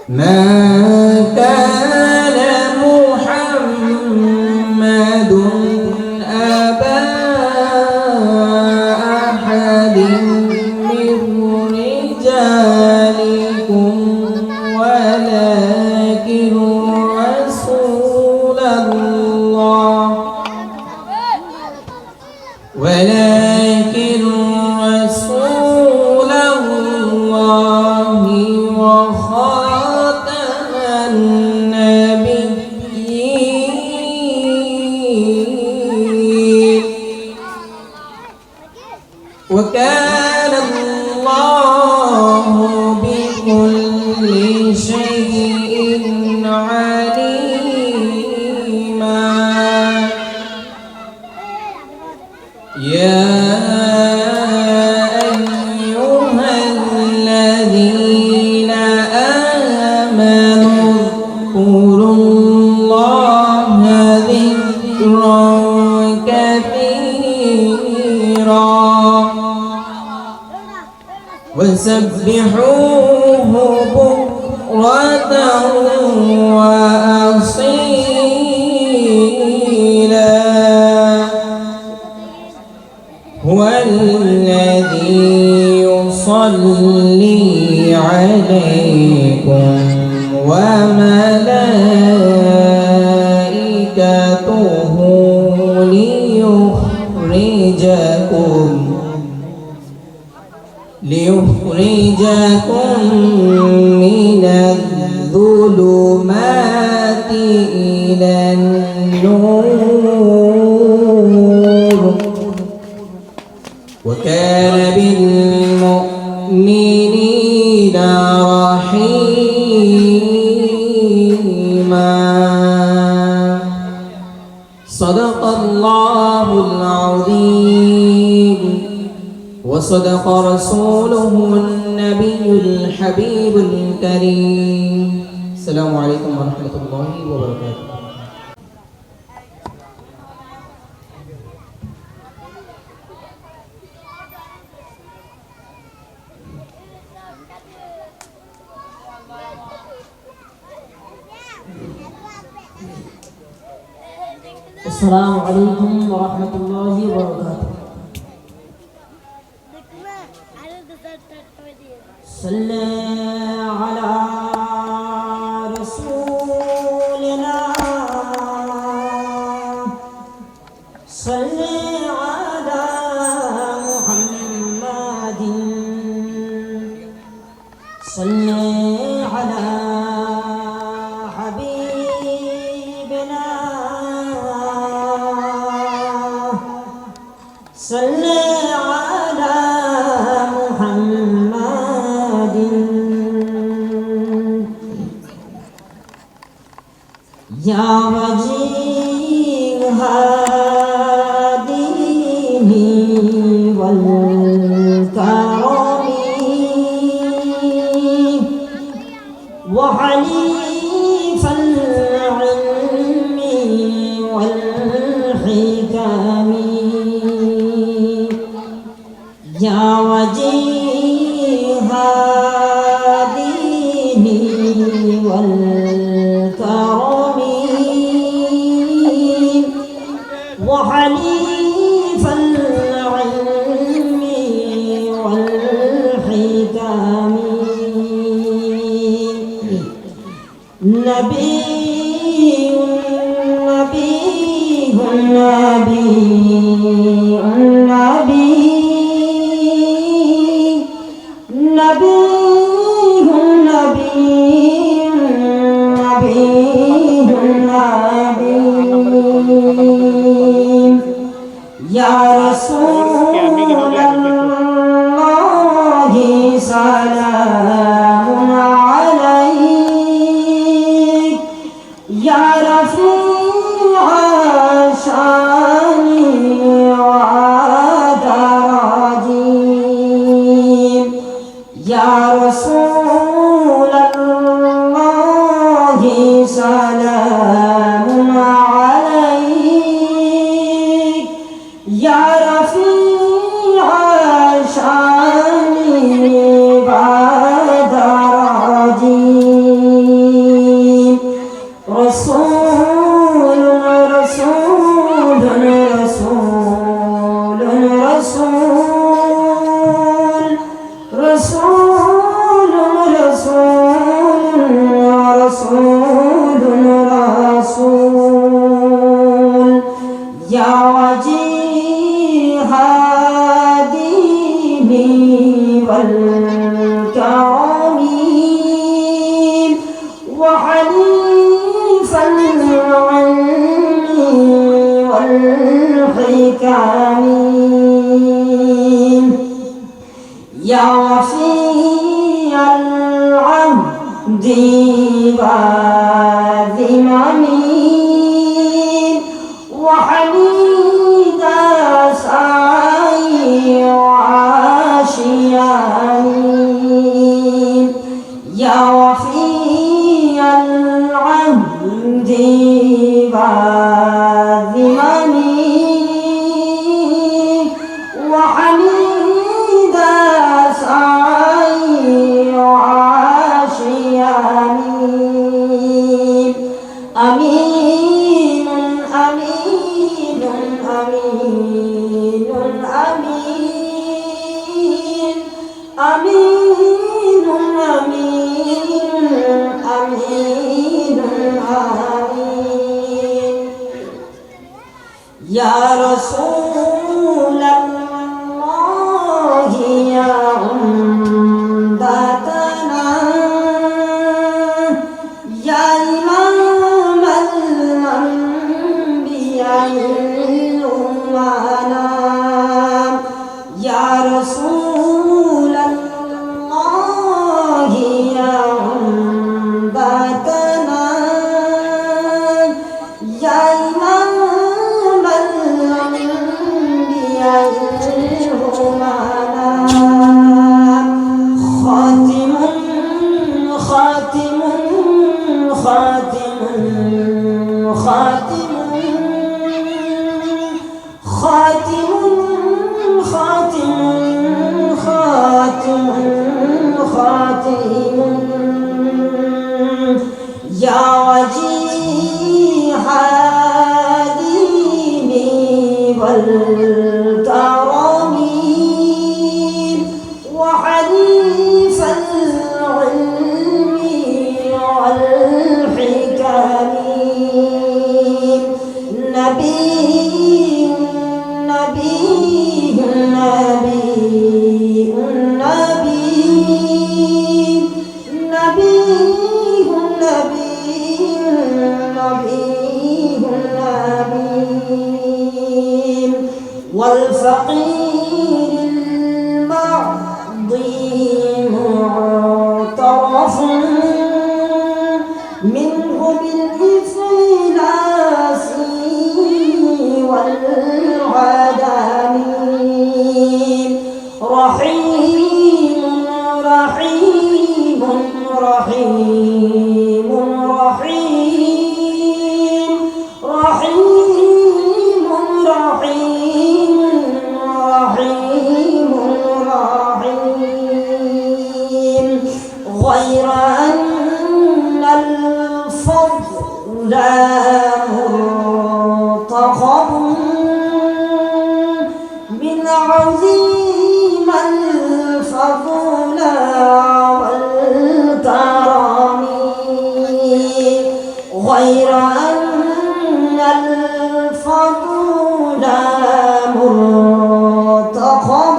ما كان محمد أبا أحد من رجالكم ولكن رسول الله وخاتم النبيين وكان الله بكل شيء عليما يا أيها الذين آمنوا اذكروا الله ذكرا كثيرا وسبحوه بكرة وأصيلا هو الذي يصلي عليكم وملائكته ليخرجكم من الظلمات إلى النور وكان بالمؤمنين رحيما صدق الله العظيم وصدق رسوله النبي الحبيب الكريم السلام عليكم ورحمة الله وبركاته السلام عليكم ورحمة الله وبركاته صلى على رسولنا صلى على محمد صلى على حبيبنا صلى على محمد يا وجيه الدين والكرم وحليف العلم والحكم يا وجيه الدين والكرم وحليف العلم والحكم نبي يا رسول الله سلام عليك يا رفيع الشان ودرجي يا رسول رسول رسول رسول رسول رسول رسول رسول يا وجيه ديني والكرم وحليف العلم والحكم يا وفي العهد والذمم وحميد سعي وعاشيان يا وفي العهد والذمم وحميد سعي وعاشيان أمين أمين أمين أمين أمين أمين أمين آمين يا رسول الله يا عمدتنا يا إمام الأنبياء الأمنا يا رسول الله يا عمدتنا يا إمام الأنبياء الأمنا خاتم خاتم خاتم خاتم خاتم خاتم خاتم خاتم يا وجيه ديني والكرم وحليف العلم والحكم نبي نبي نبي نبي نبي نبي نبي والفقير المعظيم معترف منه بالإفلاس والعدم رحيم رحيم رحيم رحيم رحيم رحيم رحيم رحيم غير أن الفضل مرتخب من عظيم الفضل والكرم غير أن الفضل مرتخب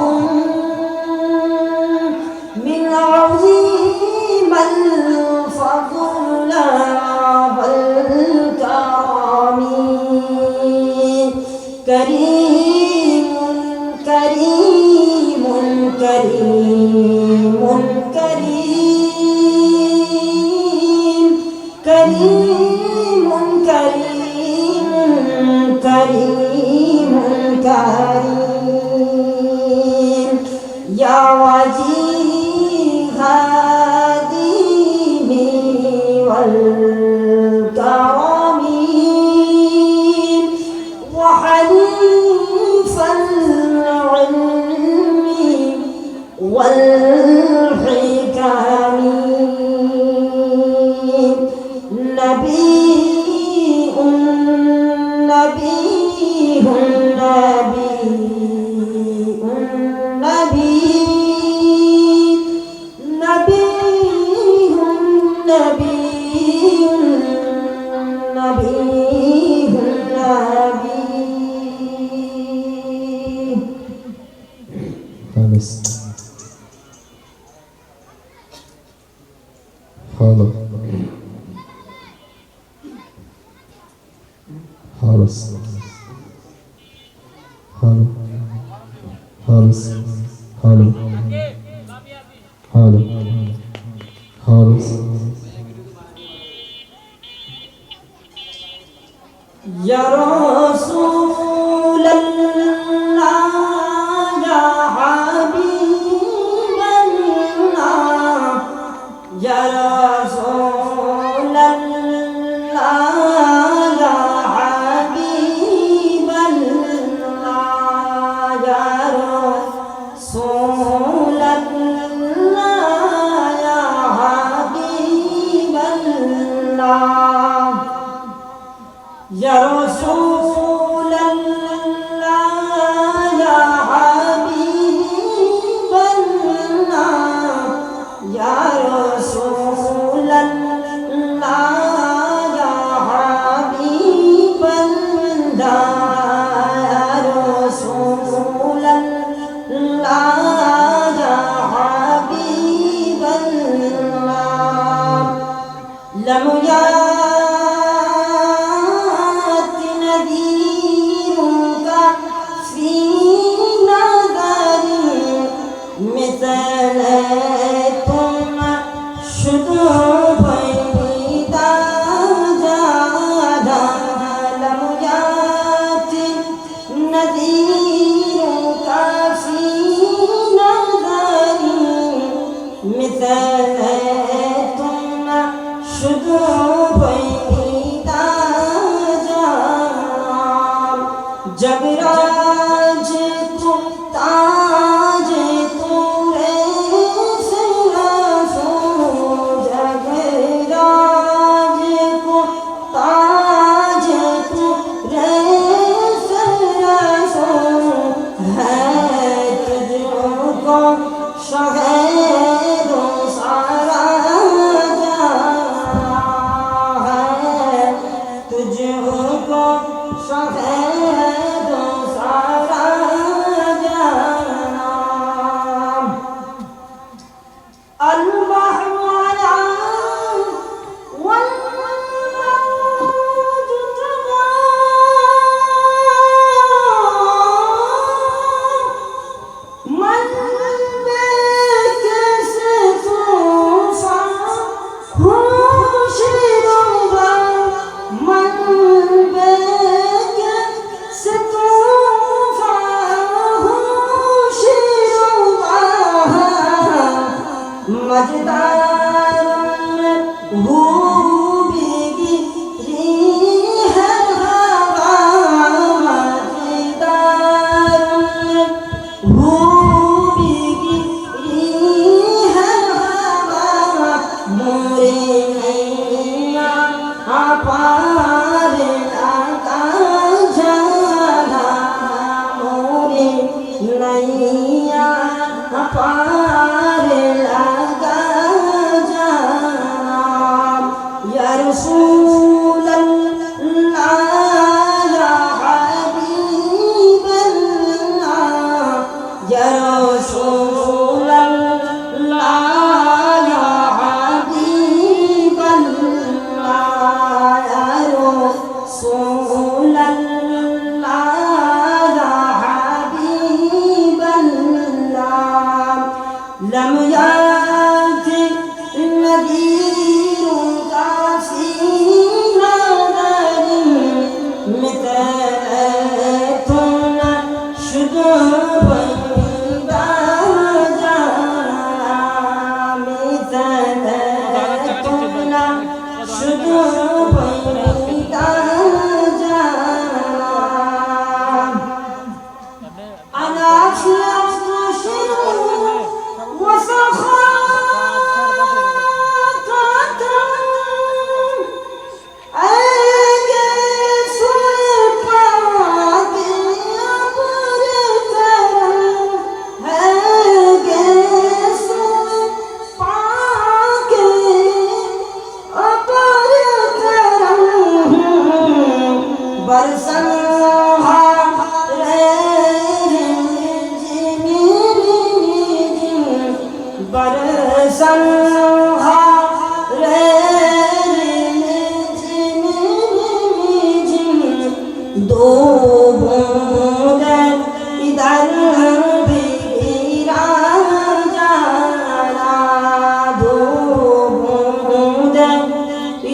من عظيم الفضل والكرم كريم كريم كريم كريم كريم كريم كريم كريم يا وجيه ديني والكرم وحليف العلم والحكم نبي نبي نبي نبي خالص خالص خالص خالص خالص خالص خالص خالص يا رسول الله يا حبيب الله يا رسول الله يا حبيب الله يا رسول الله يا حبيب الله يا رسول الله يا حبيب الله يا رسول الله يا حبيب الله يا رسول الله يا حبيب الله لم जगराज को ताज तोरे सिरासो जगराज को ताज तोरे सिरासो है तुझको शहर सारा है तुझको शहर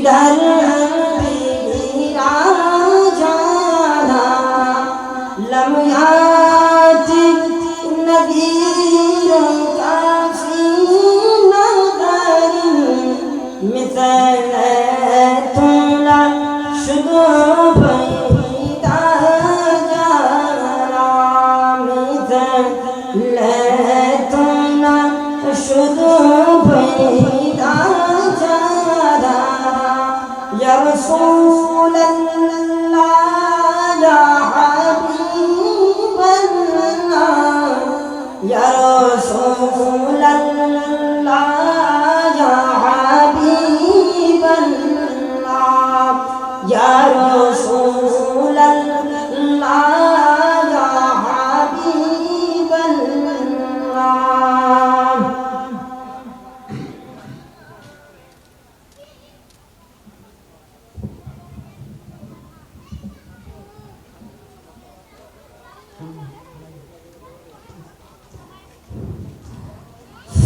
किधर अंधेरा जाना लम्हात नदीरों का नगर मिसल तुला शुदो पैदा जाना मिसल तुला शुदो पैदा जाना या रसूल अल्लाह या हबीब अल्लाह या रसूल अल्लाह या हबीब अल्लाह या रसूल अल्लाह या हबीब अल्लाह।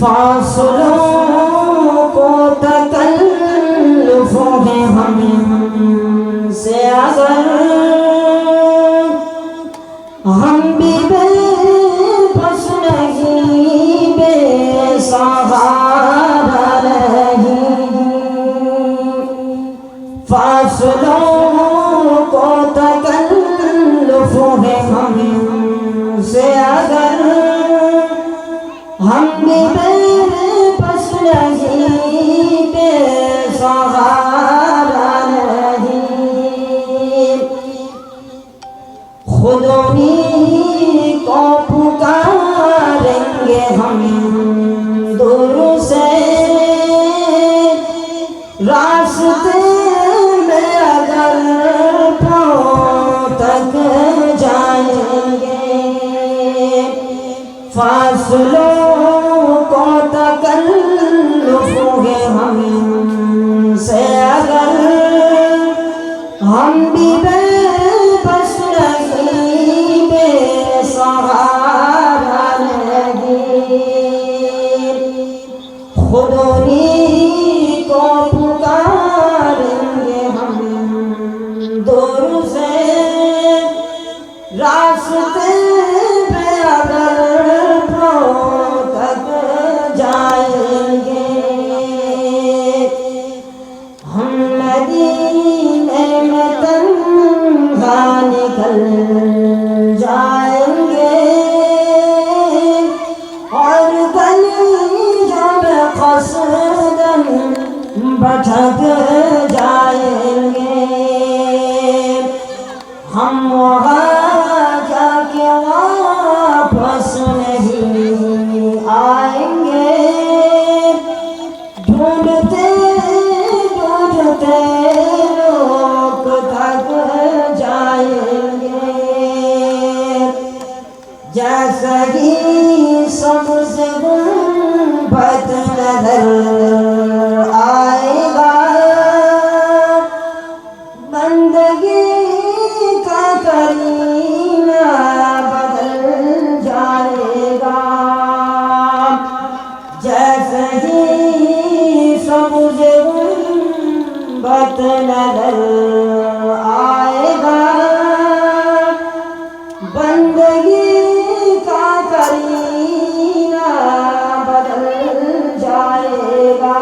फासलों को तकल्लुफ़ है हमसे अगर हम भी बेबस नहीं बेसहारा नहीं। फासलों को तकल्लुफ़ है हमसे अगर हम भी बेबस नहीं बेसहारा नहीं। खुद उन्हीं को पुकारेंगे हम दूर से रास्ते में अगर पाँव तक जाएंगे। फासलों को तकल्लुफ़ है हमसे अगर हम भी बेबस नहीं बेसहारा नहीं। खुद उन्हीं को पुकारेंगे हम दूर से रास्ते पे अगर तक जाएंगे। हम मदीने में तन्हा निकल जाएंगे और गलियों में क़स्दन भटक जाएंगे। हम वहाँ जाके वापस नहीं आएंगे। ढूंढते ढूंढते लोग थक जाएंगे। जैसा ही सबसे गुंबद नजर आएगा बंदगी का करीना बदल जाएगा। जैसे ही सबुज गुंबद नजर आएगा बंदगी का करीना बदल जाएगा।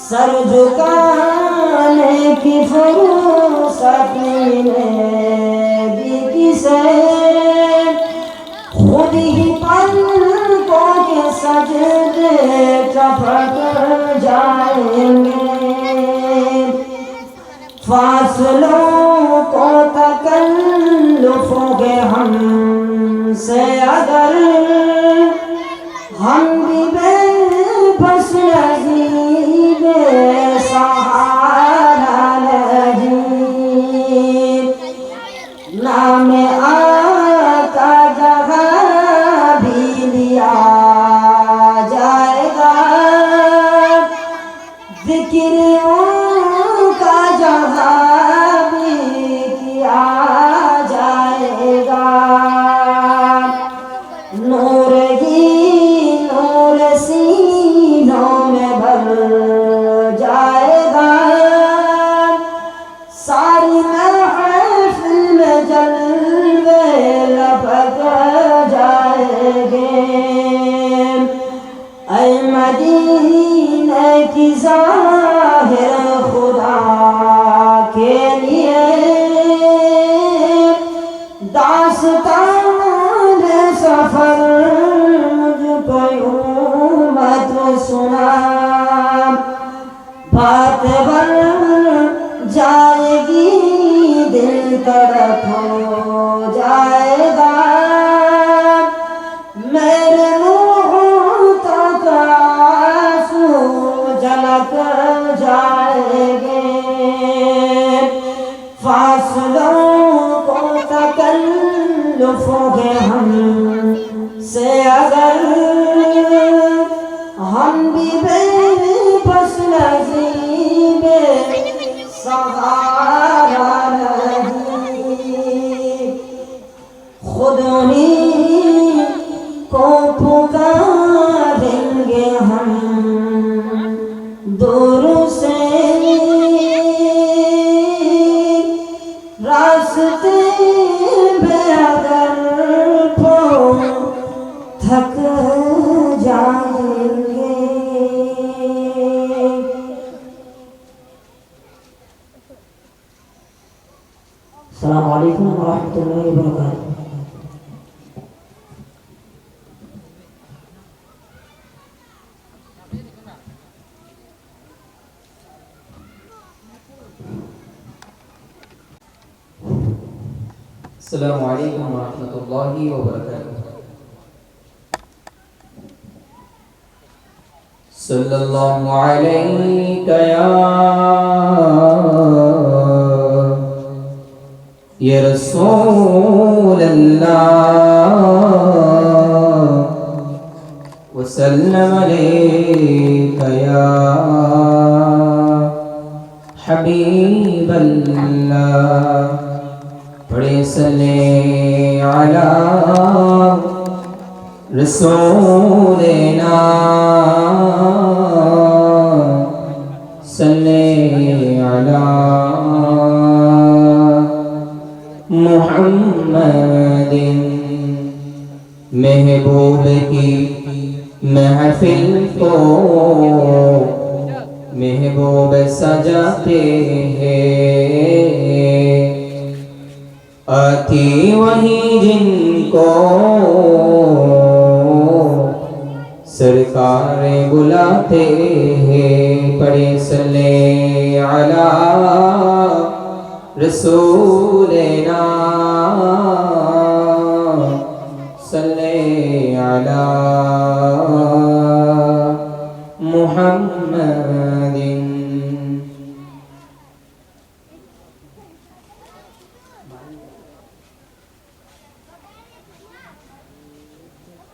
सर झुकाने की फुर्सत मिलेगी किसे खुद ही पलकों के सजदे चपक जाएंगे। फासलों को तकल्लुफ़ है हमसे अगर हम भी बेबस नहीं बेसहारा नहीं। नाम आका जहाँ भी लिया जाएगा ज़िक्र उनका जहाँ भी किया जाएगा। नूर ही नूर सीनों में भर जाएगा। तड़प हो जाएगा मेरे मुँह तक आंसू झलक जाएंगे फासलों को तकल्लुफ़ोगे हम से अगर हम भी बेबस नसीबे सहारा नहीं खुद उन्हीं को पुकारेंगे हम दूर से रास्ते में अगर थक जाएंगे। अस्सलाम वालेकुम व रहमतुल्लाहि व बरकातुहू। अस्सलामु अलैकुम व रहमतुल्लाहि व बरकातुहू। सल्लल्लाहु अलैका या रसूल अल्लाह व सल्लम अलैका या हबीब अल्लाह। पढ़े सल्ले अला रसूलिना सल्ले अला मुहम्मदिन। महबूब की महफिल को महबूब सजाते हैं आती वही जिनको सरकार बुलाते हैं। पढ़े सल्ले अला रसूलिना सल्ले अला मुहम्मदिन।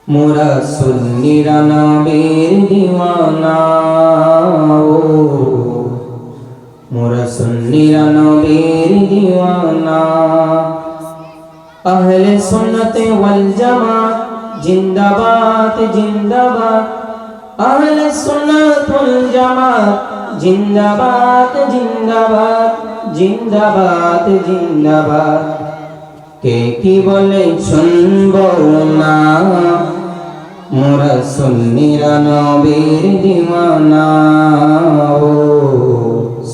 मोरा सुन्नीरा नबीर दीवाना मोरा सुन्नीरा नबीर दीवाना। अहले सुन्नत वल जमात जिंदाबाद जिंदाबाद। अहले सुन्नत वल जमात जिंदाबाद जिंदाबाद जिंदाबाद जिंदाबाद। কে কি বলে শুনবো না মোরা সুন্নিরা নবীর দিওয়ানা ও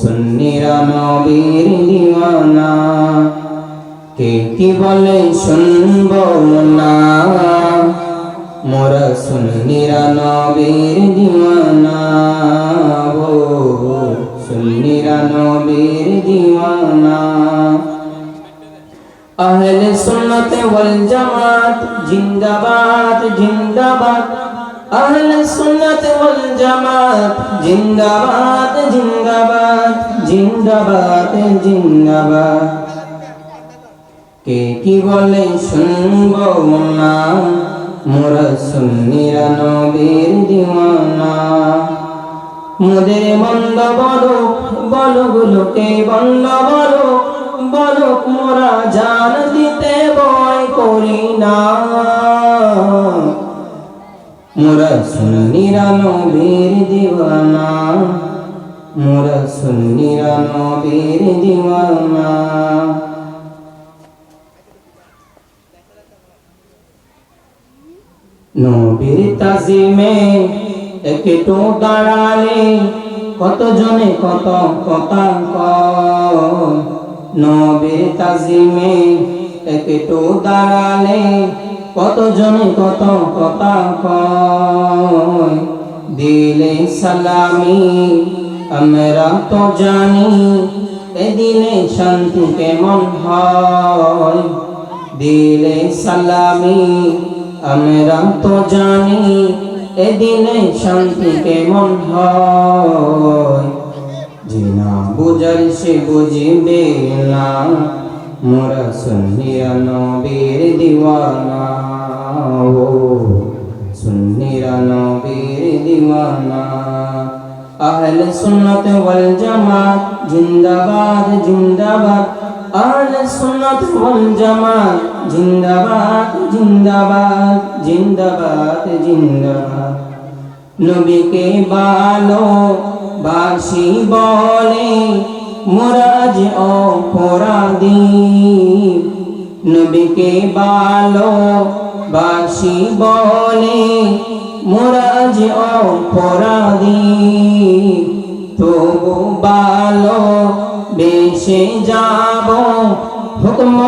সুন্নিরা নবীর দিওয়ানা। কে কি বলে শুনবো না মোরা সুন্নিরা নবীর দিওয়ানা ও সুন্নিরা নবীর দিওয়ানা। अहले सुन्नत वल जमात जिंदाबाद जिंदाबाद। अहले सुन्नत वल जमात जिंदाबाद जिंदाबाद जिंदाबाद जिंदाबाद। के की बोले सुनबो ना मोरा सुन्निरा नबीर दीवाना। मोদের বন্ধ বলো বলো গুলোকে বন্ধ বলো বলো মোরা জান দিতে ভয় করি না। মোরা সুন্নিরা নবীর দিওয়ানা মোরা সুন্নিরা নবীর দিওয়ানা। নবীর তাজিমে একটু দাঁড়ালে কত জনে কত কথা কয়। নবীর তাজিমে একটু দাঁড়ালে কত জনে কত কথা কয়। দিলে সালামি আমরা তো জানি এদিনে শান্তি কেমন হয় দিলে সালামি আমরা তো জানি এদিনে শান্তি কেমন হয় যে না বুঝার সে বুঝিবে না মোরা সুন্নিরা নবীর দিওয়ানা ও সুন্নিরা নবীর দিওয়ানা আহলে সুন্নাত ওয়াল জামাত জিন্দাবাদ জিন্দাবাদ আহলে সুন্নাত ওয়াল জামাত জিন্দাবাদ জিন্দাবাদ জিন্দাবাদ জিন্দাবাদ নবীকে ভালোবাসি বলে মোরা আজ অপরাধী নবীকে ভালোবাসি বলে মোরা আজ অপরাধী তবু ভালোবেসে যাব হুকম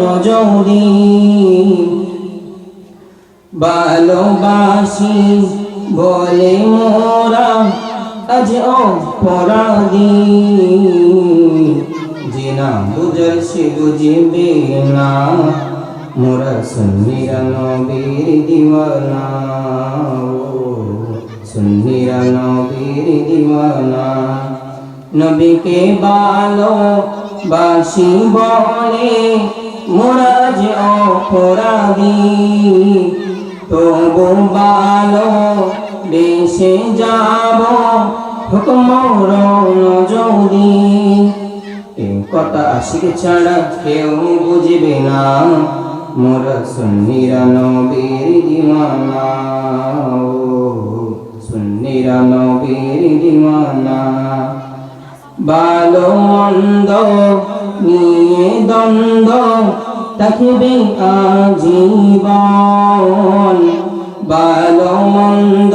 নজরি ভালোবাসি বলে মোরা আজ অপরাধী যে না বুঝার সে বুঝিবে না মোরা সুন্নিরা নবীর দিওয়ানা সুন্নিরা নবীর দিওয়ানা নবীকে ভালোবাসি বলে মোরা যে অপরাধী তবু ভালোবেসে যাব হুকম নজরি এই কথা আশিক ছাড়া কেউ বুঝবে না মোরা সুন্নিরা নবীর দিওয়ানা সুন্নিরা নবীর দিওয়ানা ভালো মন্দ নিয়ে দ্বন্দ্ব থাকবে আজীবন ভালো মন্দ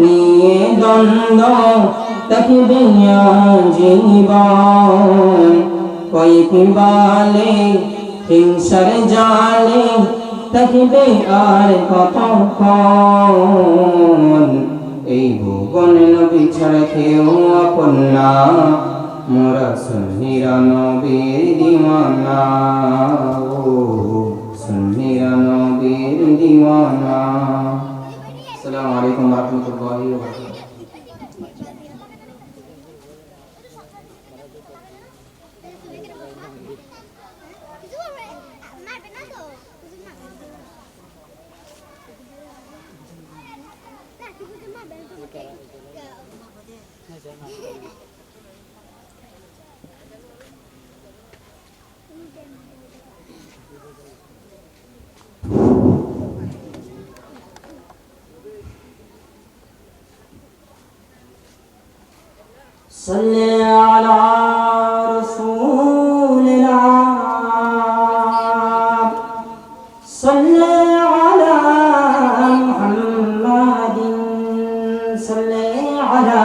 নিয়ে দ্বন্দ্ব থাকবে আজীবন কয়েকটি বালে হিংসার জালে থাকবে আর কতক্ষণ এই ভুবনে নবী ছাড়া কেউ আপন না মোরা সুন্নিরা নবীর দিওয়ানা সুন্নিরা নবীর দিওয়ানা আসসালামু আলাইকুম ওয়া রাহমাতুল্লাহি ওয়া বারাকাতুহু صلي على رسول الله صلي على محمد صلي على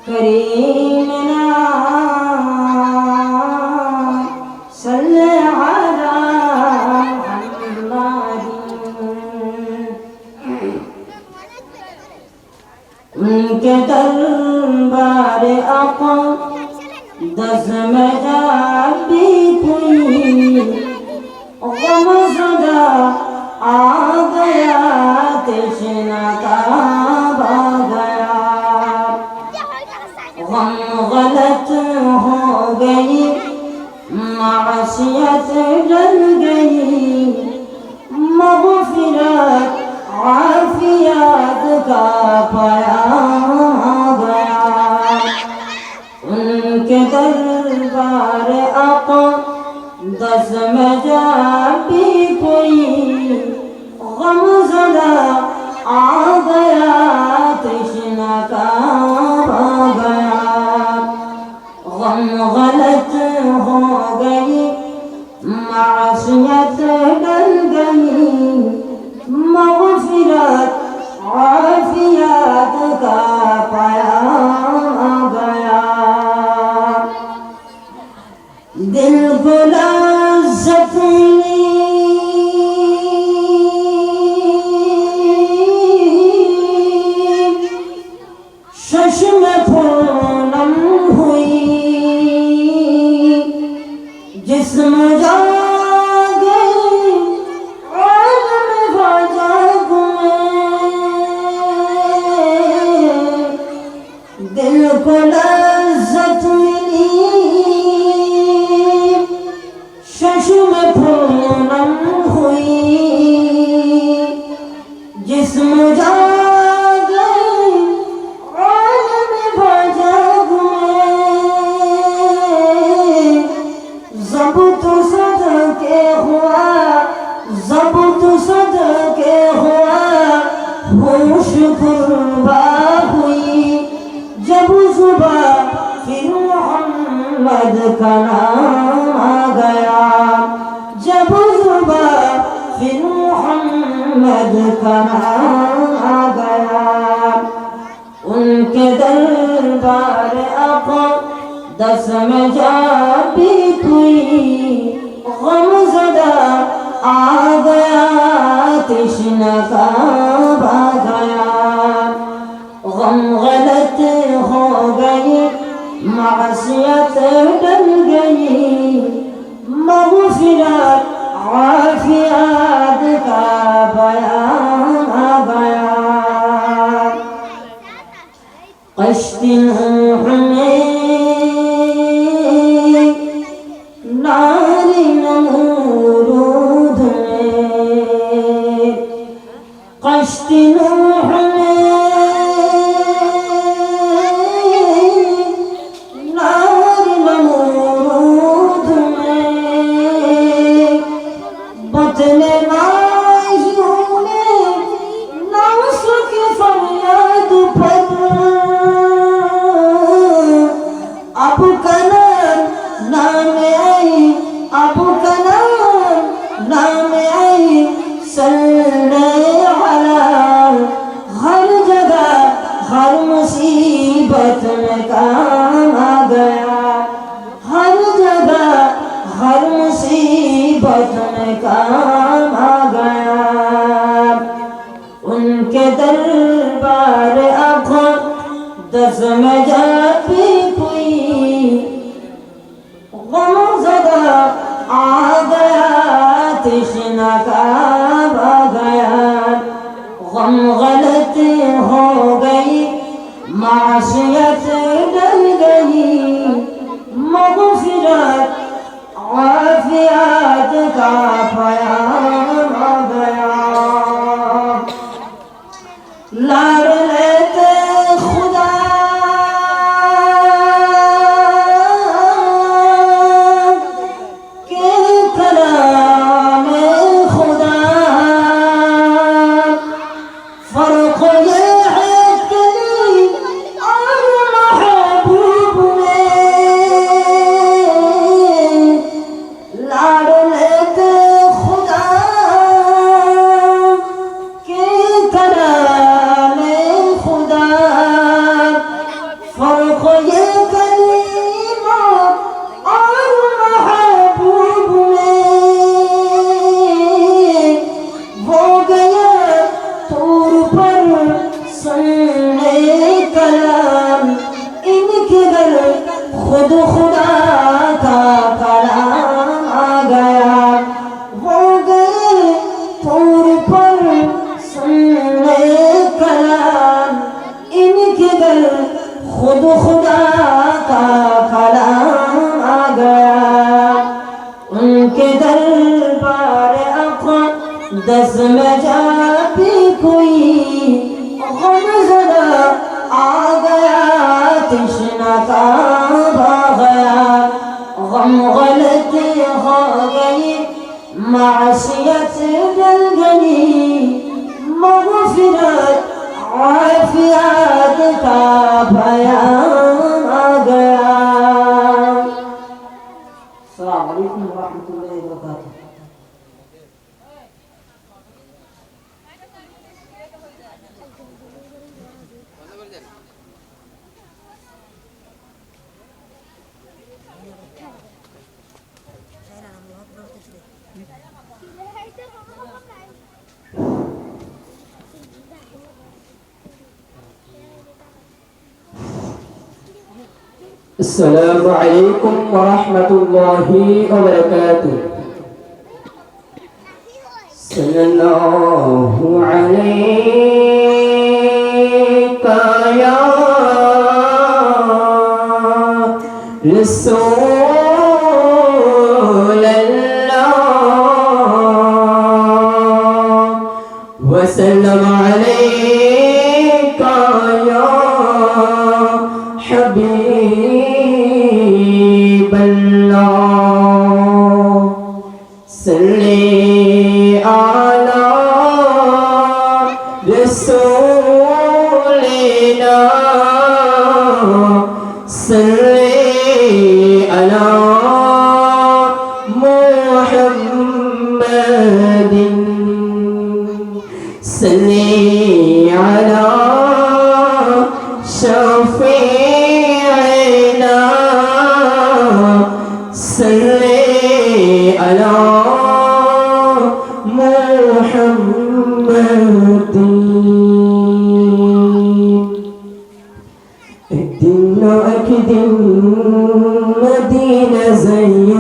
كريمنا صلي على محمد उनके दरबार आका दस में जाती हुई गम सदा आ गया तृष्णा का गया गम गलत हो गई मासियत डल गई मग़फ़िरत आफियत का पया गया उनके दरबार आका दस में जाती कोई गम ज़दा आ गया तृष्णा का गया गम गलत हो गई मासियत डल गई मग़फ़िरत आफियत का पाया गया दिल को लज़्ज़त चश्म पूनम हुई जिस्म जागे आलम वजाग में, दिल को लज्जत मिली चश्म पूनम हुई। जिस्म जागे आलम वजाग में, ज़ब्त सदके हुआ, ज़ब्त सदके हुआ, होश कुर्बा हुई। जब जुबा फिर मोहम्मद का नाम आ गया, जब जुबा फिर मोहम्मद का नाम आ गया। उनके दरबार अक़दस में जा भी कोई गमज़दा आ गया, तश्ना का आ गया। गम गलत हो गई, मासियत डल गई, मग़फ़िरत आफ़ियत का बयान आ गया। कश्ती नूह में नारी नमरूद में, कश्ती नूह में नारी नमरूद में, बतने मायूं ने नास की फरियाद पर, अब कनान नाम आई, अब कनान नाम आई, सल्ले अला। हर जगह हर मुसीबत में काम आ गया, हर जगह हर मुसीबत में काम आ गया। उनके दरबार अक़दस में जाके कोई गमज़दा आ गया, तश्ना का आ गया। गम गलत हो गई, मासियत डल गई, मग़फ़िरत आफ़ियत का बयान आ गया। लाड लेते खुदा के कलाम खुदा, फर्क ये है कली और महबूब में। लाड लेते खुदा के कलाम खुदा, फर्क ये कलीमा और महबूब में। वो गया तूर पर सुनने कलाम, इनके घर खुद खुदा का कलाम आ गया। वो गए तूर पर सुनने कलाम, इनके घर खुद खुदा का कलाम आ गया। उनके दरबार अक़दस में जाके कोई गमज़दा आ गया, तश्ना का आ गया। गम गलत हो गई, मासियत डल गई, मग़फ़िरत आफ़ियत का बयान आ गया। अस्सलामु अलैकुम व रहमतुल्लाहि व बरकातुहू। السلام عليكم ورحمة الله وبركاته. صلى الله عليك يا رسول الله وسلم عليك يا حبيب الله. صلي على رسولنا صلي على محمد صلي على شفيعنا صلي على محمد. الدين أكدم مدينة زين،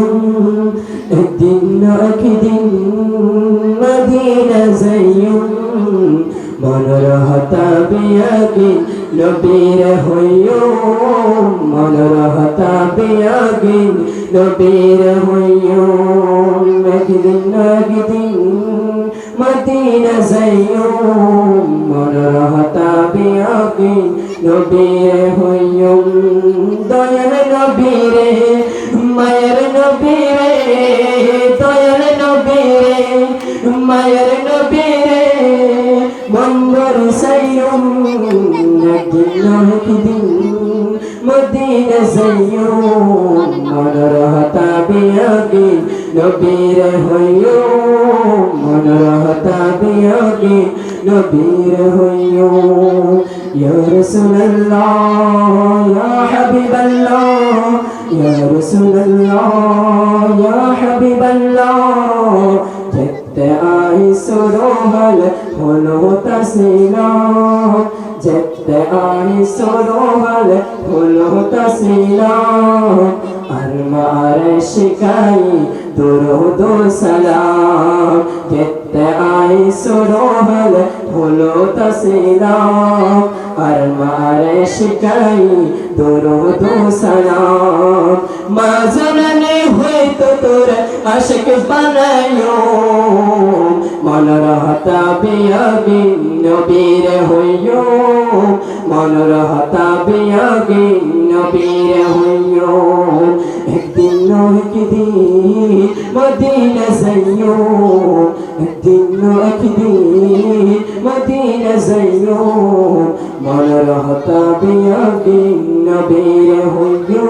الدين أكدم مدينة زين من رهتا بياكين নবীর হইও মন রহতা বিয়াগিন নবীর হইও একদিন একদিন মদিনা যাইও মন রহতা বিয়াগিন নবীর হইও দয়াল নবীরে মায়ের নবীরে দয়াল নবীরে মায়ের নবীরে বন্দর সাইয়ুম একদিন একদিন মদিনা যাইয়ুম মন রহতা বিয়াগিন নবীর হইয়ুম মন রহতা বিয়াগিন নবীর হইয়ুম। ইয়া রাসূলুল্লাহ ইয়া হাবিবাল্লাহ ইয়া রাসূলুল্লাহ ইয়া হাবিবাল্লাহ যেতে আই সরোহল হলো তাসিলাম যেতে আই সরোহল হলো তাসিলাম আর মারে শিকাই দুরুদ সালাম যেতে আই সরোহল হলো তাসিলাম আর মারে শিকাই দুরুদ সালাম মা জননী হইতো তোর আশিক বানাইও মন রহতা বিয়াগিন নবীর হইও মন রহতা বিয়াগিন নবীর হইও একদিন একদিন মদিনা যাইও একদিন একদিন মদিনা যাইও মন রহতা বিয়াগিন নবীর হইও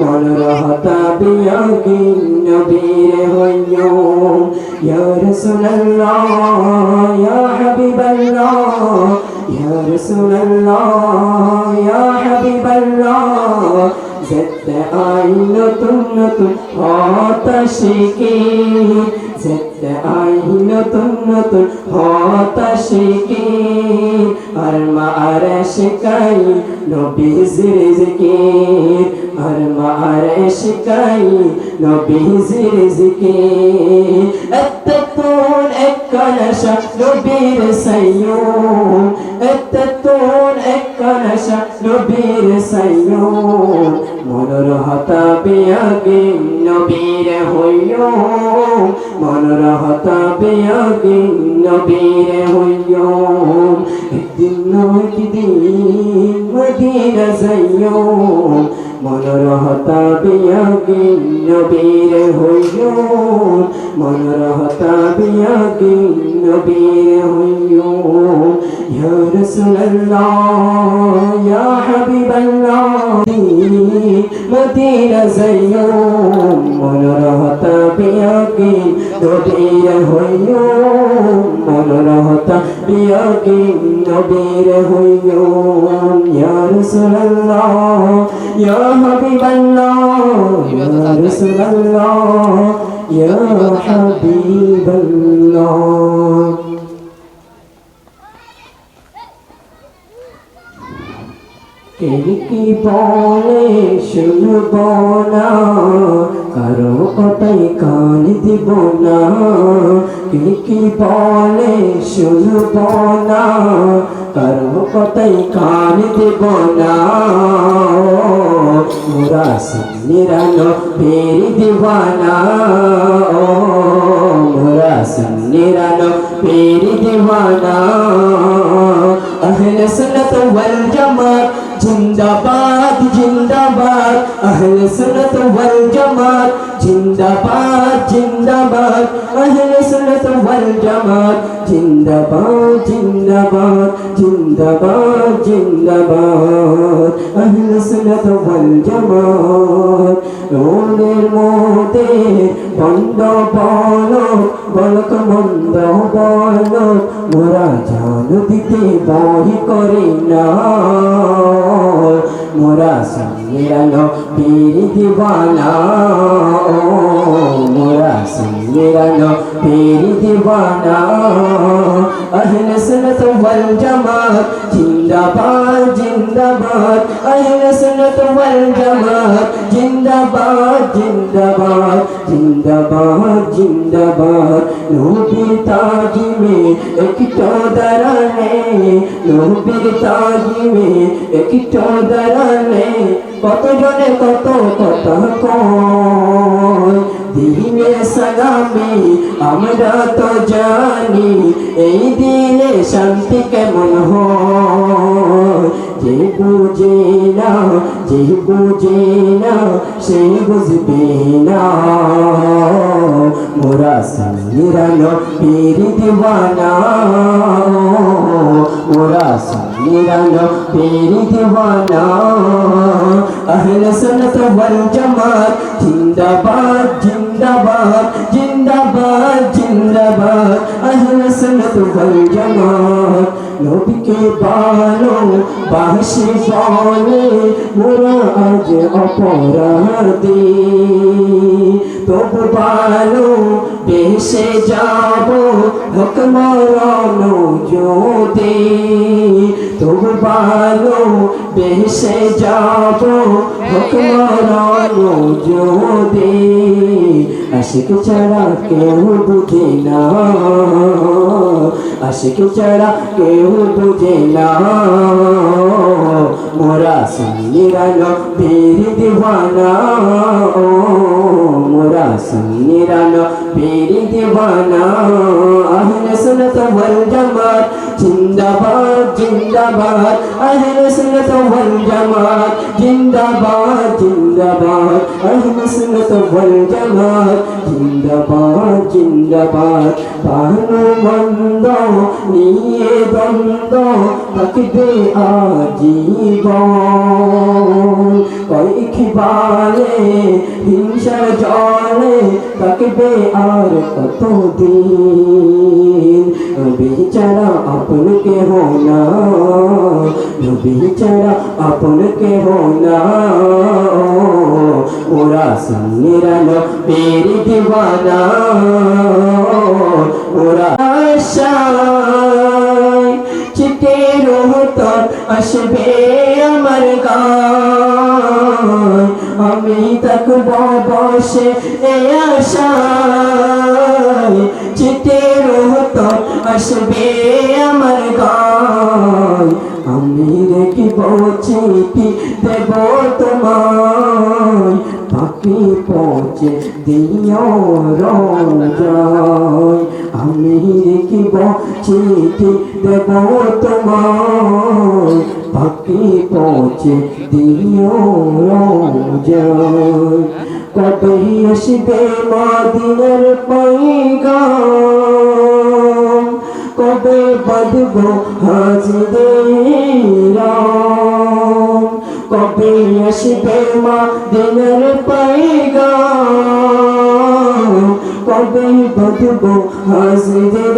মন রহতা বিয়াগিন নবীর হইও। ইয়া রাসূলুল্লাহ ইয়া হাবিবাল্লাহ ইয়া রাসূলুল্লাহ ইয়া হাবিবাল্লাহ যেতে আই নতুন নতুন হতাশিকি যেতে আই নতুন নতুন হতাশিকি আর মারে শিকাই নবীজির জিকির আর মারে শিকাই নবীজির জিকির এততুন একনশা নবীর সাইয়ুম এততুন একনশা নবীর সাইয়ুম মন রহতা বিয়াগিন নবীর হইও মন রহতা বিয়াগিন নবীর হইও একদিন একদিন মদিনা যাইও মন রহতা বিয়াগিন নবীর হইও মন রহতা বিয়াগিন নবীর হইও। ইয়া রাসূলুল্লাহ ইয়া হাবিবাল্লাহ মদিনা যাইও মন রহতা বিয়াগিন নবীর হইও মন রহতা বিয়াগিন নবীর হইও। ইয়া রাসূলুল্লাহ ইয়া হাবিবাল্লাহ ইয়া রাসূলুল্লাহ ইয়া হাবিবাল্লাহ। কে কি বলে শুনব না, কারো কথাই কান দিব না। কে কি বলে শুনব না, কারো কথাই কান দিব না। মোরা সুন্নিরানো ফের দিবানা, মোরা সুন্নিরানো ফের দিবানা। আহলে সুন্নাত ওয়াল জামাত জিন্দাবাদ জিন্দাবাদ, আহলে সুন্নাত ওয়াল জামাত জিন্দাবাদ জিন্দাবাদ, আহলে সুন্নাত ওয়াল জামাত জিন্দাবাদ জিন্দাবাদ জিন্দাবাদ জিন্দাবাদ, আহলে সুন্নাত ওয়াল জামাত। রোলের মধ্যে বন্ধ বলো, বলক মন্দ বলো, মোরা জান দিতে বই করি না। মোরা সুন্নিরানো পীর দিবানা, মোরা সুন্নিরানো পীর দিবানা। আহলে সুন্নাত ওয়াল জামাত জিন্দাবাদ জিন্দাবাদ, আহলে সুন্নাত ওয়াল জামাত জিন্দাবাদ জিন্দাবাদ জিন্দাবাদ জিন্দাবাদ। নবীর তাজিমে একটু দাঁড়ালে, নবীর তাজিমে একটু দাঁড়ালে, কত জনে কত কথা কয়। দিনে সালামি আমরা তো জানি, এই দিনে শান্তি কেমন হয়। যে বুঝে না, যে বুঝে না, সে বুঝবে না। মোরা সুন্নিরানো পীর দিবানা, মোরা সুন্নিরানো পীর দিবানা। আহলে সুন্নাত ওয়াল জামাত জিন্দাবাদ জিন্দাবাদ জিন্দাবাদ জিন্দাবাদ, আহলে সুন্নাত ওয়াল জামাত। নবীকে ভালো বাসি বলে মোরা আজ অপরাধী, তবু ভালো বেশে যাব হক মরণ যদি, তবু ভালো বেশে যাব হক মরণ যদি। আশিক ছাড়া কেউ বুঝে না, আশিক ছাড়া কেউ বুঝে না। মোরা সুন্নিরানো পীর দিবানা, মোরা সুন্নিরানো পীর দিবানা। আহলে সুন্নাত ওয়াল জামাত জিন্দাবাদ জিন্দাবাদ, আহলে সুন্নাত ওয়াল জামাত জিন্দাবাদ জিন্দাবাদ, আহলে সুন্নাত ওয়াল জামাত জিন্দাবাদ জিন্দাবাদ। ভালো মন্দ নিয়ে দ্বন্দ্ব থাকবে আজীবন, কয়েকবারে হিংসার জলে থাকবে আর কতদিন। নবী ছাড়া আপন কেহ না, নবী ছাড়া আপন কেহ না। ওরা সুন্নিরানো পীর দিবানা, ওরা আশায় চিতের উত্তর আসবে আমার গায়। আমি থাকব বসে এ আশায়, চিতের উত্তর আসবে আমার গায়। আমি রেখিব চিঠি দেব তোমায়, পাখি পৌঁছে দিও রোজায়। আমি রেখিব চিঠি দেব তোমায়, পাখি পৌঁছে দিও রোজায়। কবে আসবে মদিনার পয়গাম, কবে বাঁধব হাজিদের, কবে আসবে মদিনার পয়গাম, কবে বাঁধব হাজিদের।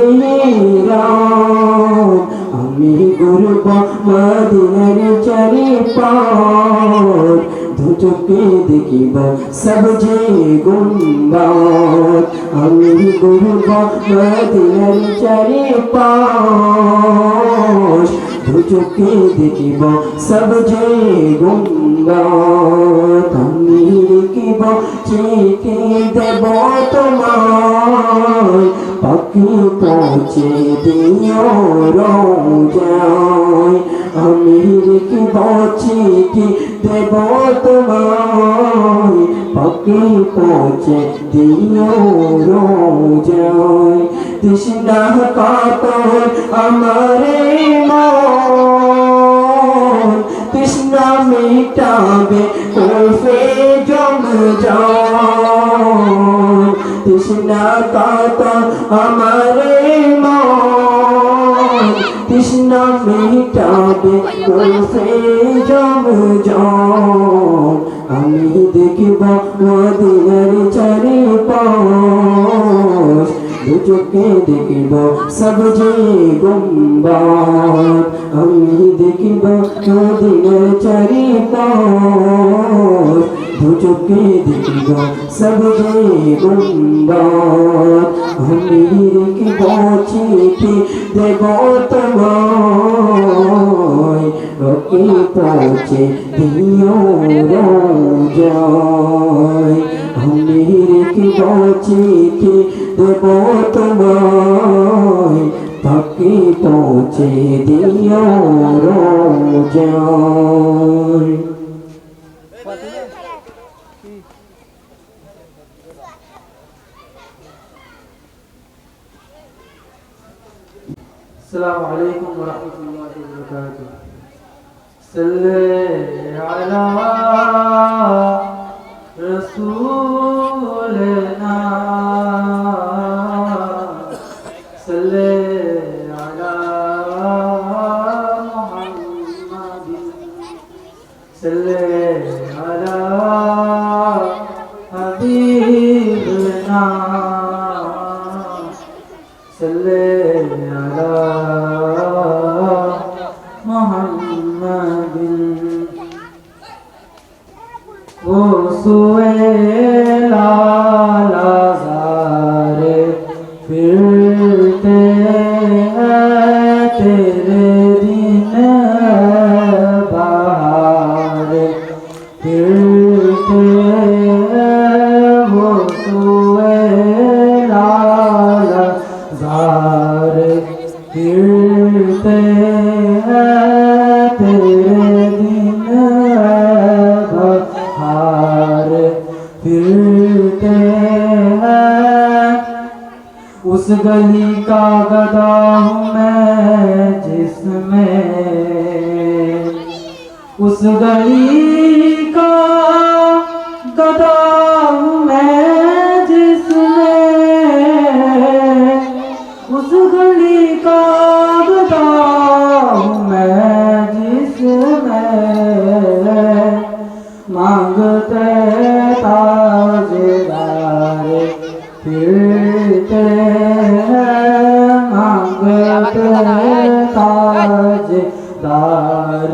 আমি ঘুরব মদিনার চারিপাশ, দুচোখে দেখিব সবজে গুম্বাদ। আমি ঘুরব মদিনার চারিপাশ, দুচোখে দেখিব সব যে গুম্বা আমি লিখিব চিঠি দেব তোমায় পাখি পৌঁছে দিও রোজায় আমি লিখিব চিঠি দেব তোমায় পাখি পৌঁছে দিও রোজায় তৃষ্ণা কাতর আমারে মন তৃষ্ণা মিটাবে কোফে জম যান তৃষ্ণা কাতর আমারে মন তৃষ্ণা মিটাবে কোফে জম যান আমি দেখিব মদিনার চারিপাশ দুচোখে দেখিব সব যে গুম্বাদ আমি দেখিব মদিনার চারিপাশ দুচোখে দেখিব সব যে গুম্বাদ আমি দেখিব চিঠি দেব তোমায় ওকে পৌঁছে দিও রোজায় আমি দেখিব চিঠি দেব তোমায় তাকে পৌঁছে দিও রোজায় السلام عليكم ورحمة الله وبركاته صلي على رسولنا صلي على محمد صلي على حبيبنا صلي على محمد وسويلا लाज़ारे फिरते हैं तेरे दिन बहार फिरते हैं वो सुएला लाज़ारे फिरते हैं तेरे दिन बहार फिरते हैं उस गली का गदा हूँ मैं जिसमें उस गली का गदा हूँ मैं जिसमें उस गली का गदा हूँ मैं जिसमें मांगते ताजदार फिरते हैं मांगते ताजदार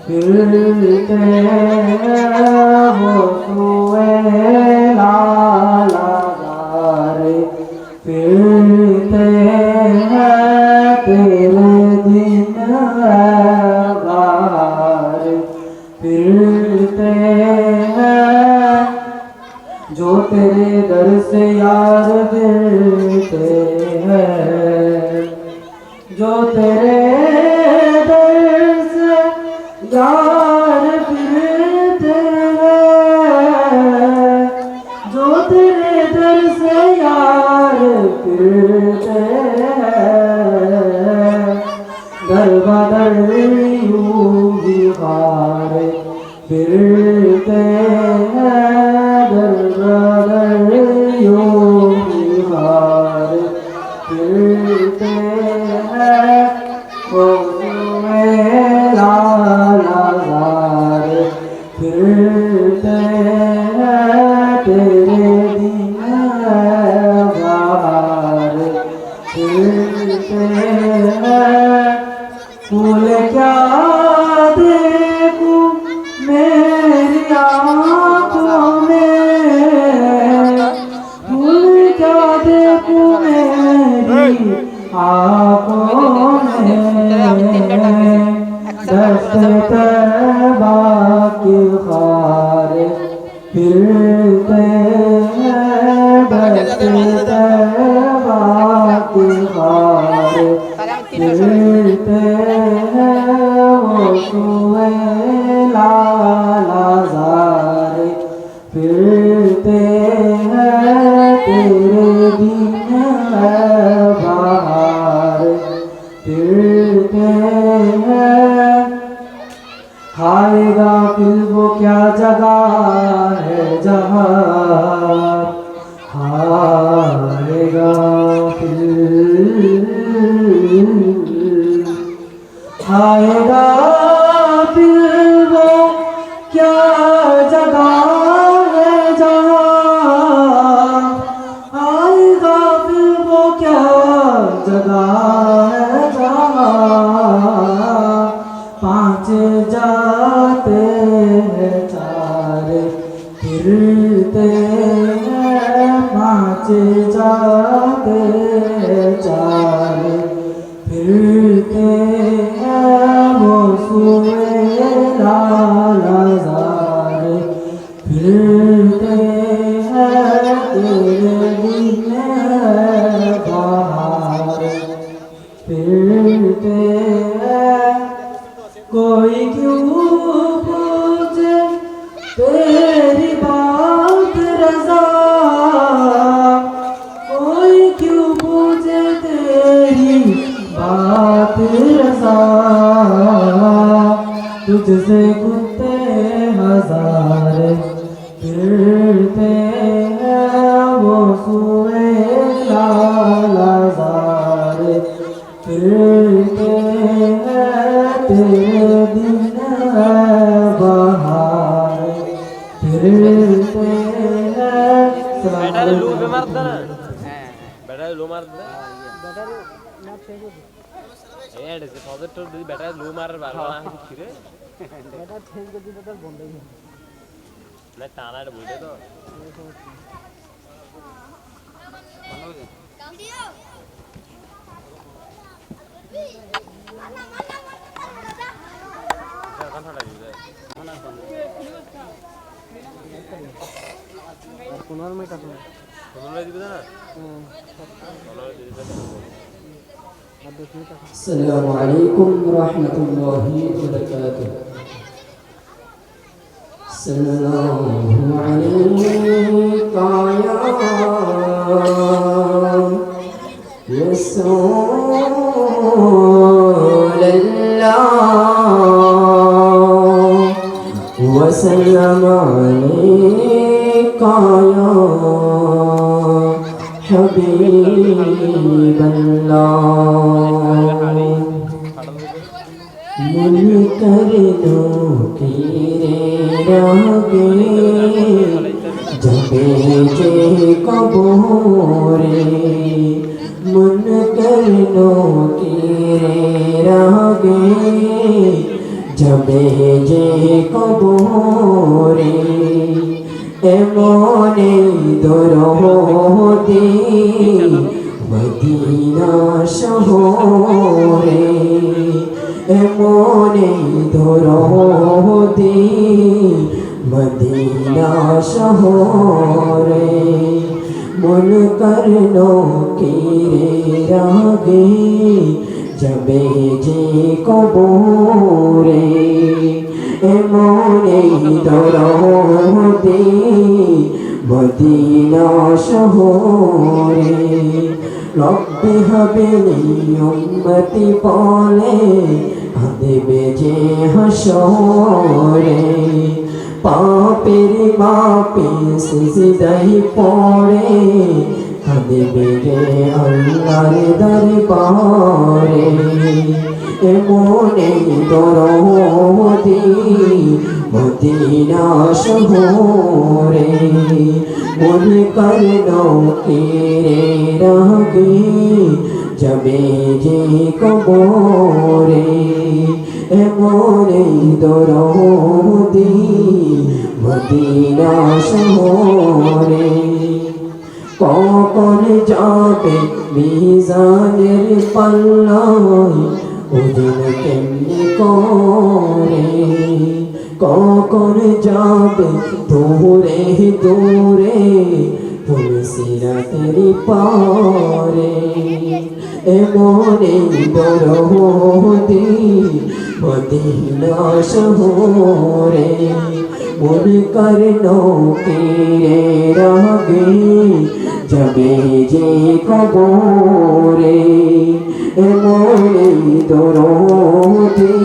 फिरते हैं वो सुएला लाज़ारे फिरते हैं तेरे दिन बहार फिरते हैं जो तेरे दर से यार मिलते हैं जो तेरे दर से यार फिरते हैं जो तेरे दर से यार फिरते हैं दर बदर यूं ही हार फिरते हैं दर बदर यूं ही हार फिरते हैं वो सुएला लाज़ारे फिरते हैं तेरे दिन बहार फिरते हैं फूल क्या देखूं मेरी आँखों में फूल क्या देखूं मेरी आँखों में के खारे फिरते हैं बरसते तैबा के खारे फिरते हैं वो सुए लालाज़ारे फिरते हैं तेरे दिन बहार फिरते हैं खाएगा फिर वो क्या जगह है जहाँ खाएगा फिर खाएगा फिर वो क्या जगह है जहाँ आएगा फिर वो क्या जगह है जहाँ पांच जाते हैं चार फिरते हैं पांच जाते हैं चार फिरते हैं वो सुए लालाज़ार फिरते हैं तेरे दिन बहार फिरते हैं कोई क्यों पूछे तेरी बात रज़ा कोई क्यों पूछे तेरी बात रज़ा तुझसे कुत्ते हजार फिरते हैं वो सुए लालाज़ार फिरते हैं तेरे दिन बहार फिरते हैं बैटारे लो पे मार दे ना बैटारे लो मार दे एड से पॉजिटिव तो दी बैटारे लो मार बार ना फिरे बैटा चेंज कर दी तो बंद ही ना ताना रे बोलते तो काम दियो अस्सलामु अलैकुम रहमतुल्लाहि व बरकातुहू सल्लल्लाहु अलैका या रसूलल्लाह वसल्लम अलैका या हबीबल्लाह मुनकर दो तेरे रागे जबे जे कबोरे मुनकर दो तेरे रागे जबे जे कबोरे एमने दरदी मदीना शहरे एमने दरदी मदीना शहरे मन करनो केरे रागे जबे जे कबोरे एमने दरदी मदीना शहरे रब्बी हबली उम्मती पाले हदेबे जे हशरे पापेरी मापे सिजदाई पड़े हदेबे जे अल्लाहर दरबारे एमने दरदी मदीना शहरे मन करनो केरे रागे जबे जे कबोरे एमने दरदी मदीना शहरे कौन जाबे मिजानेर पल्लाय ओदिन केमने करे কখন যাবে দূরে দূরে ফুলসিরাতের পারে এমনে দরদি মদিনা শহরে মন করনো কিরে রাগে যাবে যে কবরে এমনে দরদি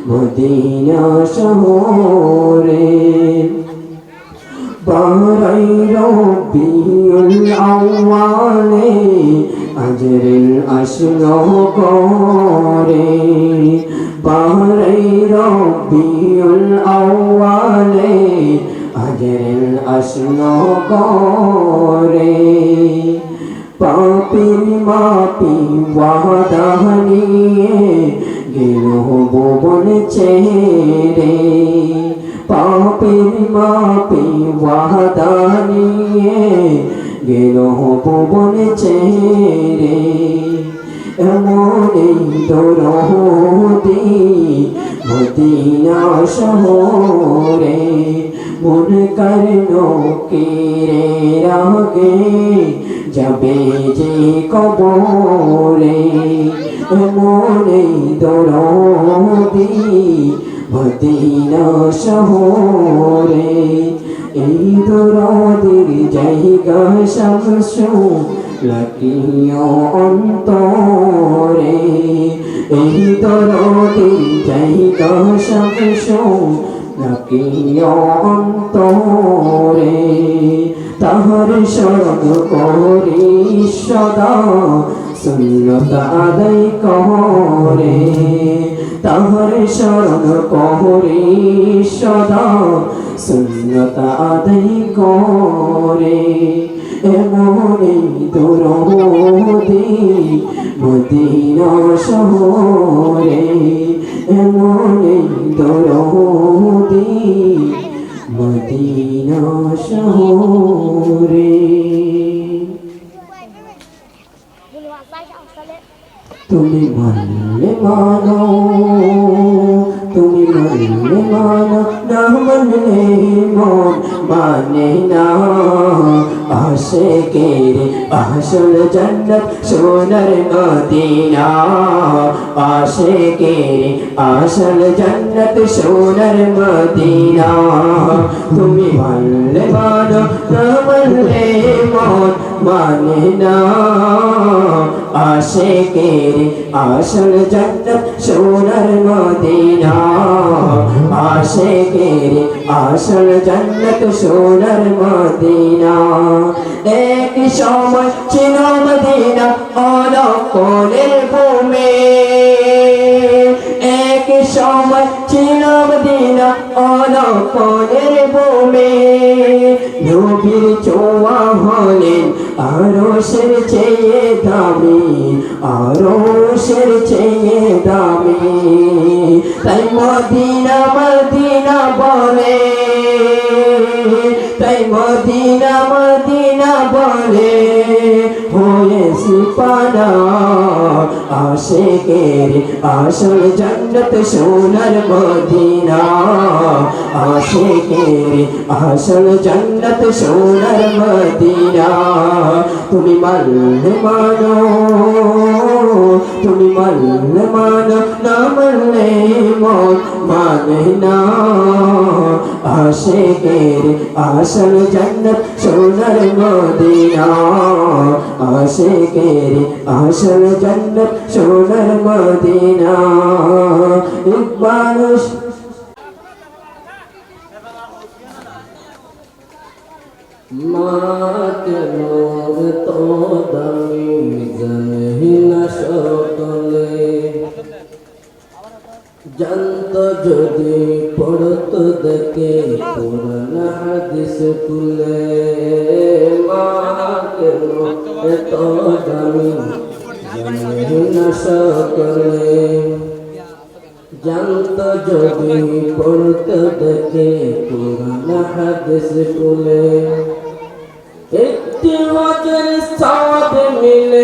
মদিনা শহরে বারাই রবিউল আউয়ালে আজরিল আসলো করে বারাই রবিউল আউয়ালে আজরিল আসলো করে পাপির মাপি ওয়াদা নিয়ে গেল ভুবন ছেড়ে পাপির মাপি ওয়াদা নিয়ে গেল ভুবন ছেড়ে এমনই দরদি মদিনা শহরে মন করনো কিরে রাগে যাবে যে কবরে এমনই দরদি মদিনা শহরে এই দরদির জায়গা শামসু লাকিও অন্তরে এই দরদির জায়গা শামসু লাকিও অন্তরে তাহার শরণ করি সদা সুন্নত আদায় করে তাহার শরণ করি সদা সুন্নত আদায় করে এমনই দরদি মদিনা শহরে এমনই দরদি মদিনা শহরে তুমি মানলে মানো তুমি মানলে মানো না মানলে মন মানে না আশিকের আসল জান্নাত সোনার মদিনা আশিকের আসল জান্নাত সোনার মদিনা তুমি মানলে মানো না মানলে মন মানে না আশিকের আসল জান্নাত সোনার মদিনা আশিকের আসল জান্নাত সোনার মদিনা এক সময় ছিল মদিনা অলকনের ভূমি এক সময় ছিল মদিনা অলকনের ভূমি নবীর ছোঁয়া হলেন আরশের চেয়ে দামি আরশের চেয়ে দামি তাই মদিনা মদিনা বলে তাই মদিনা মদিনা বলে হয়েছি পানা আশিকের আসল জান্নাত সোনার মদিনা আশিকের আসল জান্নাত সোনার মদিনা তুমি মানলে মানো তুমি মানলে মানো না মানলে মন মানে না আশিকের আসল জান্নাত সোনার মদিনা আশিকের আসল জান্নাত সোনার মদিনা ইকবাল মা কেন তো দামি জানি না সকলে জানত যদি পড়ত দেখে পুরান হাদিস খুলে মা কেন এত দামি জানি না সকলে জানত যদি পড়ত দেখে পুরান হাদিস খুলে একটি হজের সওয়াব মিলে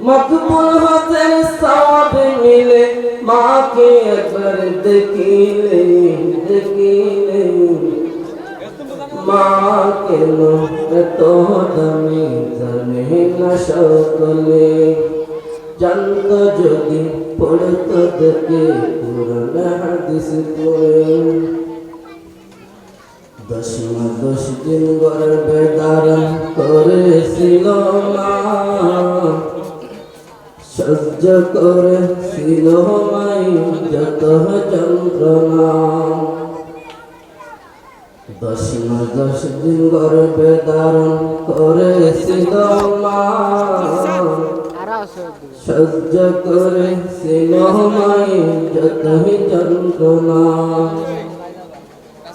মকবুল হজের সওয়াব মিলে মাকে একবার দেখিলে দেখিলে মা কেন এত দামি জানে না সকলে জানত যদি পড়ত দেখে পুরাণ হাদিস পড়ে 10 দিন গর্ভে ধারণ করেছিল মা সহ্য করেছিল মাই যত যন্ত্রণা 10 দিন গর্ভে ধারণ করেছিল মা সহ্য করেছিল মাই যত যন্ত্রণা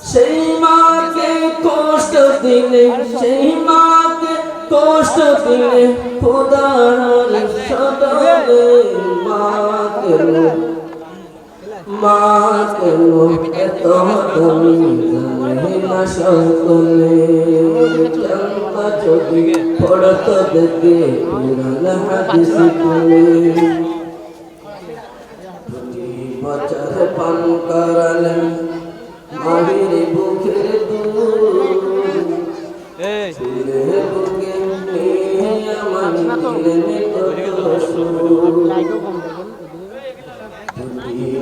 সেই মাকে কষ্ট দিলে সেই মাকে কষ্ট দিলে খোদার সদলে মা কেন এত দামি জানে না সকলে জানতা যদি পড়ত দেখে পুরাণ হাদিস পড়ে বছর পান করালেন মাহির বুকের দুধ ফুলে বুকে নিয়ে আমার দিলে কত সুর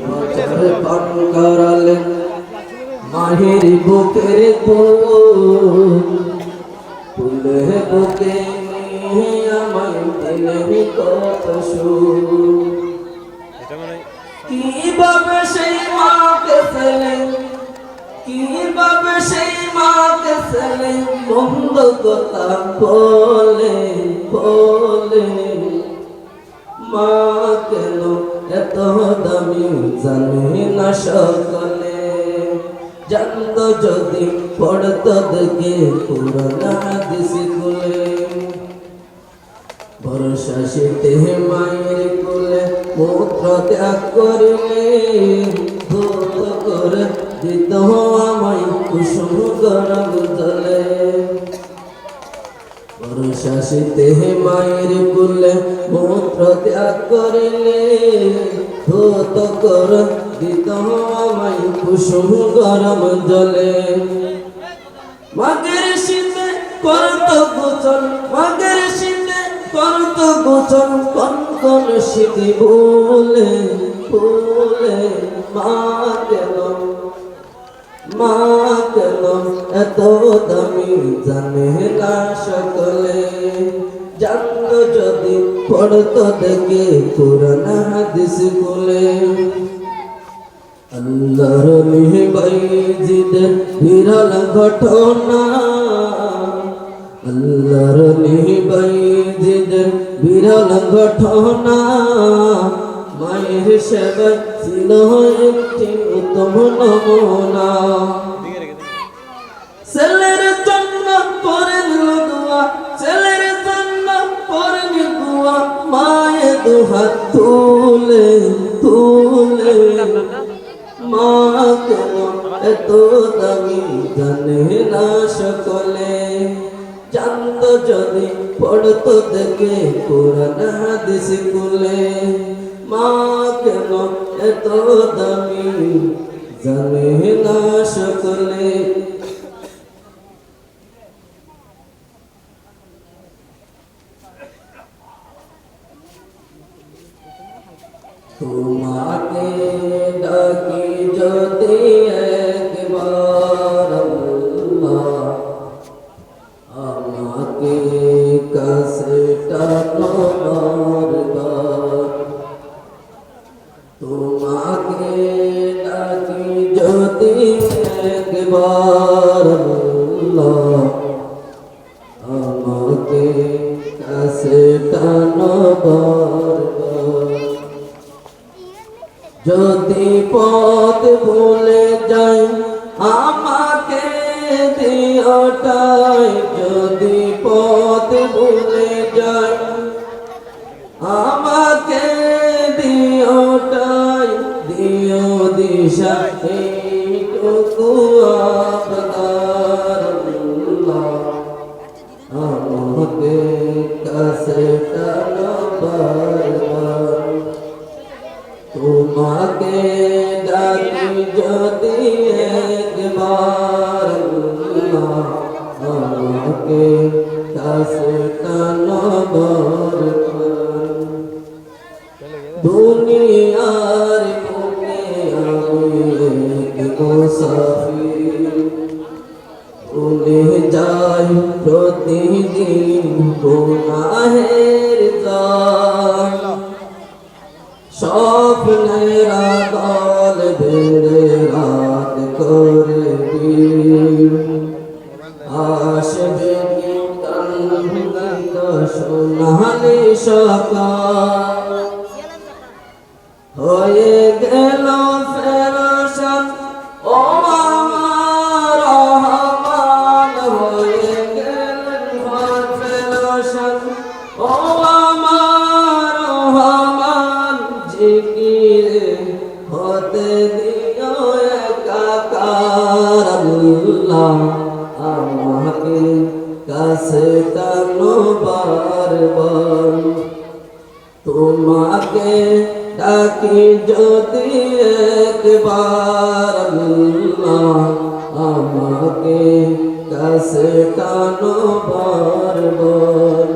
বছর পান করালেন মাহির বুকের দুধ ফুলে বুকে নিয়ে আমার দিলে কত সুর কিভাবে সেই মাকে ফেলে কিভাবে সেই মাকে ফেলে মন্দ কথা বলে বলে মা কেন এত দামি জানে না সকলে জানত যদি পড়ত দেখে পুরাণ হাদিস গুলে ভরসা শীতে মায়ের কোলে মূত্র ত্যাগ করিলে ধূত করে দিত আমায় কুসুম গরম জলে ভরসা শীতে মায়ের কোলে মূত্র ত্যাগ করিলে ধূত করে দিত আমায় কুসুম গরম জলে মাগের শীতে করত গোচন মাগের শীতে করত গোচন কন কন শীতে বলে বলে মা কেন এত দামি জানে না সকলে জানত যদি পড়ত দেখে পুরাণ হাদিস গুলে আল্লাহর নিবাইজিদের বিরল ঘটনা আল্লাহর নিবাইজিদের বিরল ঘটনা মায়ের সেবা ছিল একটি উত্তম নমুনা ছেলের জন্য করেন দোয়া ছেলের জন্য করেন দোয়া মায়ের দুহাত তুলে তুলে মা কেন এত দামি জানে না সকলে জানত যদি পড়ত দেখে পুরাণ হাদিস গুলে মা কেন এত দামি জানে না সকলে তোমাকে ডাকি যদি একবার আল্লাহ আমাকে কাছে টানো বারবার তোমাকে ডাকি যদি একবার আল্লাহ আমাকে কাছে টানো বারবার যদি পথ ভুলে যাই আমাকে দিওটাই যদি পথ ভুলে যাই আমাকে দিওটাই দিও দিশা এইটুকু আবদার আমাকে কাছে টানো বারবার তোমাকে ডাকি যদি আসবে কি কাঙ্ক্ষিত সোনালি সকাল হয়ে গেল ফেরশান ও আমার রহমান হয়ে গেলেন ফেরশান ও আমার রহমান জিকিরে হতে দিও একাকার আল্লাহ আমাকে কাছে টানো বারবার তোমাকে ডাকি যদি একবার আল্লাহ আমাকে কাছে টানো বারবার